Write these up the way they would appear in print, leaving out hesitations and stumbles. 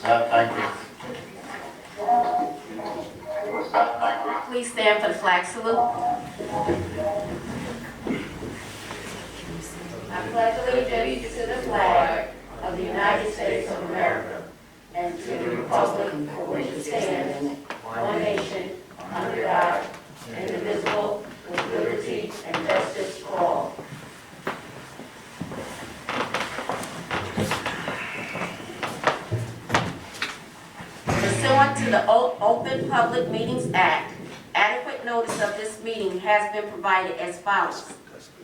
Set, thank you. Please stand for the flag salute. I pledge allegiance to the flag of the United States of America and to the republic for which it stands, one nation, under God, indivisible, with liberty and justice for all. Pursuant to the Open Public Meetings Act, adequate notice of this meeting has been provided as follows.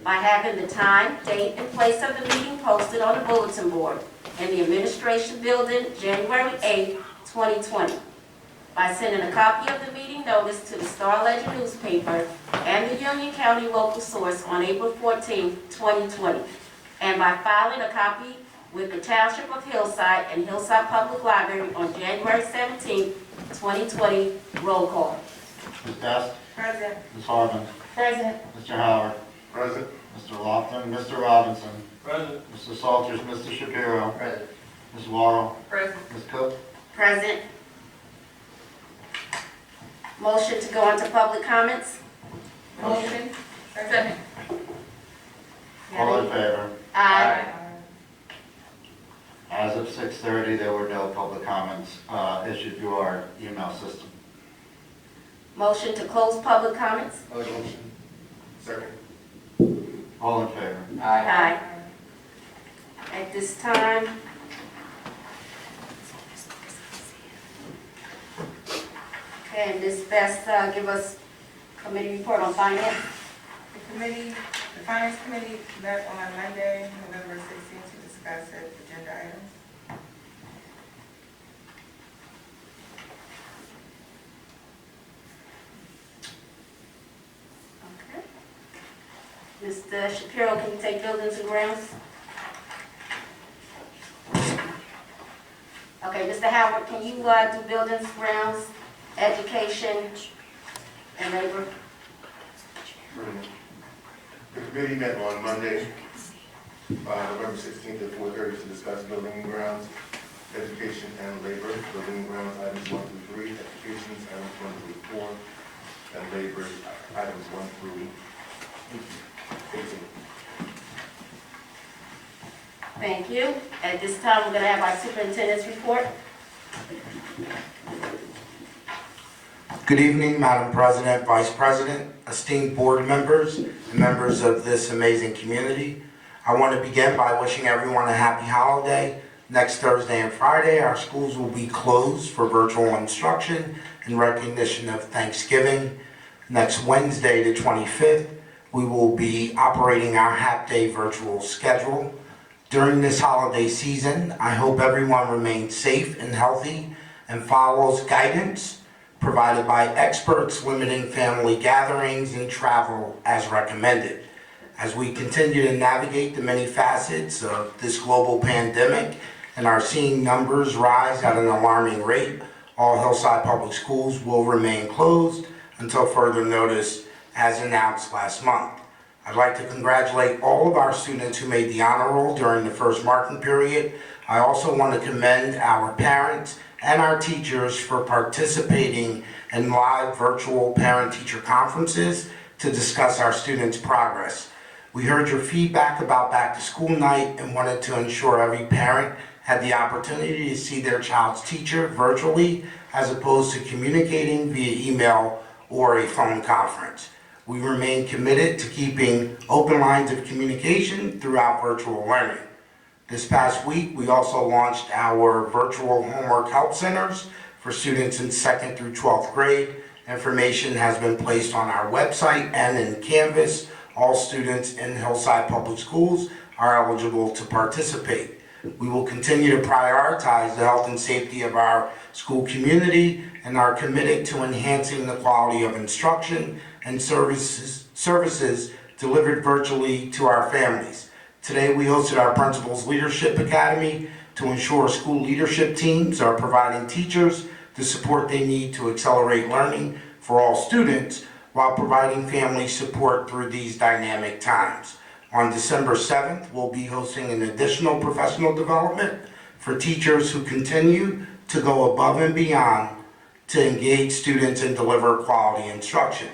By having the time, date, and place of the meeting posted on the bulletin board in the Administration Building, January 8, 2020. By sending a copy of the meeting notice to the Star Ledger newspaper and the Union County local source on April 14, 2020. And by filing a copy with the Township of Hillside and Hillside Public Library on January 17, 2020. Roll call. Ms. Best? Present. Ms. Harmon? Present. Mr. Howard? Present. Mr. Lofton? Mr. Robinson? Present. Mr. Salters? Mr. Shapiro? Present. Ms. Laurel? Present. Ms. Cook? Present. Motion to go into public comments? Motion. Second. All in favor? Aye. As of 6:30, there were no public comments issued through our email system. Motion to close public comments? Motion. Second. All in favor? Aye. At this time, okay, Ms. Best, give us committee report on finance. The Finance Committee met on Monday, November 16th to discuss agenda items. Okay. Mr. Shapiro, can you take buildings and grounds? Okay, Mr. Howard, can you do buildings, grounds, education, and labor? The committee met on Monday, November 16th at 4:30 to discuss building and grounds, education and labor. Building and grounds items 1 through 3, education items 1 through 4, and labor items 1 through 18. Thank you. At this time, we're going to have our superintendent's report. Good evening, Madam President, Vice President, esteemed board members, and members of this amazing community. I want to begin by wishing everyone a happy holiday. Next Thursday and Friday, our schools will be closed for virtual instruction in recognition of Thanksgiving. Next Wednesday, the 25th, we will be operating our half-day virtual schedule. During this holiday season, I hope everyone remains safe and healthy and follows guidance provided by experts limiting family gatherings and travel as recommended. As we continue to navigate the many facets of this global pandemic and are seeing numbers rise at an alarming rate, all Hillside Public Schools will remain closed until further notice as announced last month. I'd like to congratulate all of our students who made the honor roll during the first marking period. I also want to commend our parents and our teachers for participating in live virtual parent-teacher conferences to discuss our students' progress. We heard your feedback about back-to-school night and wanted to ensure every parent had the opportunity to see their child's teacher virtually as opposed to communicating via email or a phone conference. We remain committed to keeping open lines of communication throughout virtual learning. This past week, we also launched our virtual homework help centers for students in 2nd through 12th grade. Information has been placed on our website and in Canvas. All students in Hillside Public Schools are eligible to participate. We will continue to prioritize the health and safety of our school community and are committed to enhancing the quality of instruction and services delivered virtually to our families. Today we hosted our Principals Leadership Academy to ensure school leadership teams are providing teachers the support they need to accelerate learning for all students while providing family support through these dynamic times. On December 7th, we'll be hosting an additional professional development for teachers who continue to go above and beyond to engage students and deliver quality instruction.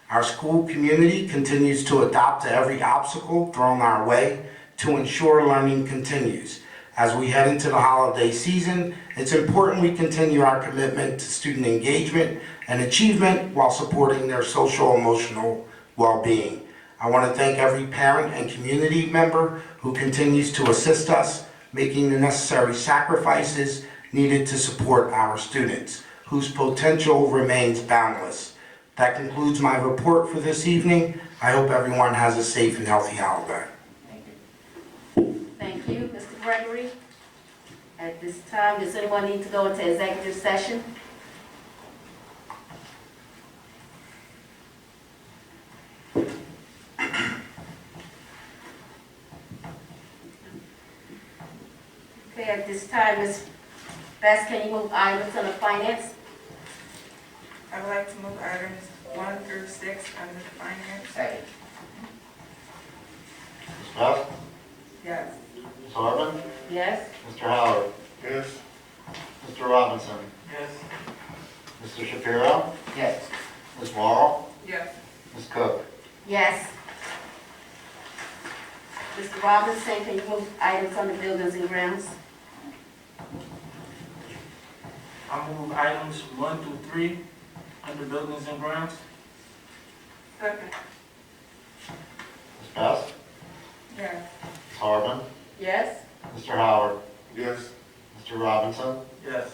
Our school community continues to adapt to every obstacle thrown our way to ensure learning continues. As we head into the holiday season, it's important we continue our commitment to student engagement and achievement while supporting their social emotional well-being. I want to thank every parent and community member who continues to assist us, making the necessary sacrifices needed to support our students, whose potential remains boundless. That concludes my report for this evening. I hope everyone has a safe and healthy holiday. Thank you, Mr. Gregory. At this time, does anyone need to go into executive session? Okay, at this time, Ms. Best, can you move items on the finance? I would like to move items 1 through 6 under the finance. Second. Ms. Best? Yes. Ms. Harvin? Yes? Mr. Howard? Yes. Mr. Robinson? Yes. Mr. Shapiro? Yes. Ms. Morrow? Yes. Ms. Cook? Yes. Mr. Robinson, can you move items on the buildings and grounds? I'll move items 1 through 3 under buildings and grounds. Second. Ms. Best? Yes. Ms. Harvin? Yes? Mr. Howard? Yes. Mr. Robinson? Yes.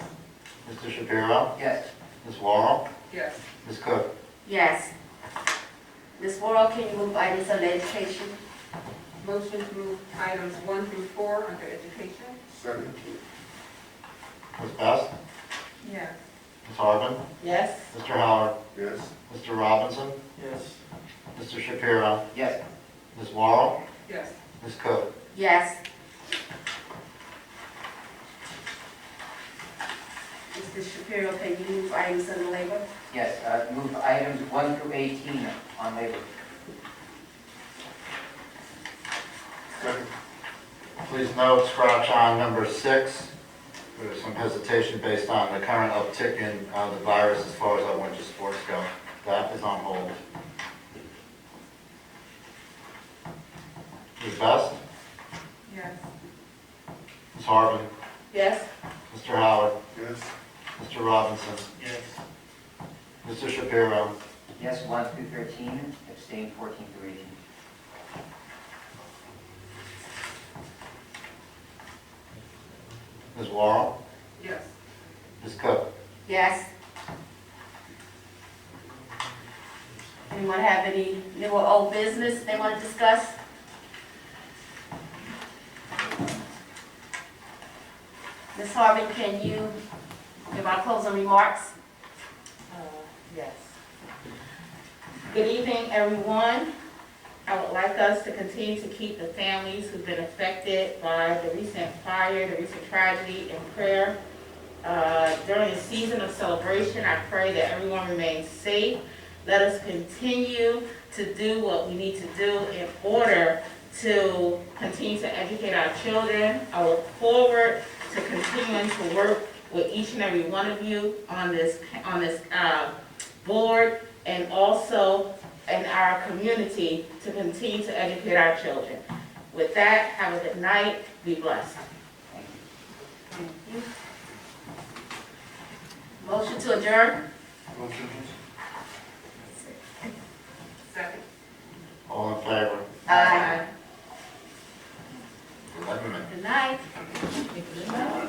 Mr. Shapiro? Yes. Ms. Morrow? Yes. Ms. Cook? Yes. Ms. Morrow, can you move items under education? Motion to move items 1 through 4 under education. Second. Ms. Best? Yes. Ms. Harvin? Yes? Mr. Howard? Yes. Mr. Robinson? Yes. Mr. Shapiro? Yes. Ms. Morrow? Yes. Ms. Cook? Yes. Mr. Shapiro, can you move items under labor? Yes. Move items 1 through 18 on labor. Second. Please note, scratch on number 6. There's some hesitation based on the current uptick in the virus as far as our winter sports go. That is on hold. Ms. Best? Yes. Ms. Harvin? Yes? Mr. Howard? Yes. Mr. Robinson? Yes. Mr. Shapiro? Yes. 1 through 13. Abstain 14 through 18. Ms. Morrow? Yes. Ms. Cook? Yes. Anyone have any new or old business they want to discuss? Ms. Harvin, can you give our closing remarks? Yes. Good evening, everyone. I would like us to continue to keep the families who've been affected by the recent fire, the recent tragedy in prayer. During the season of celebration, I pray that everyone remains safe. Let us continue to do what we need to do in order to continue to educate our children. I look forward to continuing to work with each and every one of you on this board and also in our community to continue to educate our children. With that, have a good night. Be blessed. Thank you. Motion to adjourn? Motion. Second. All in favor? Aye. Good night. Good night.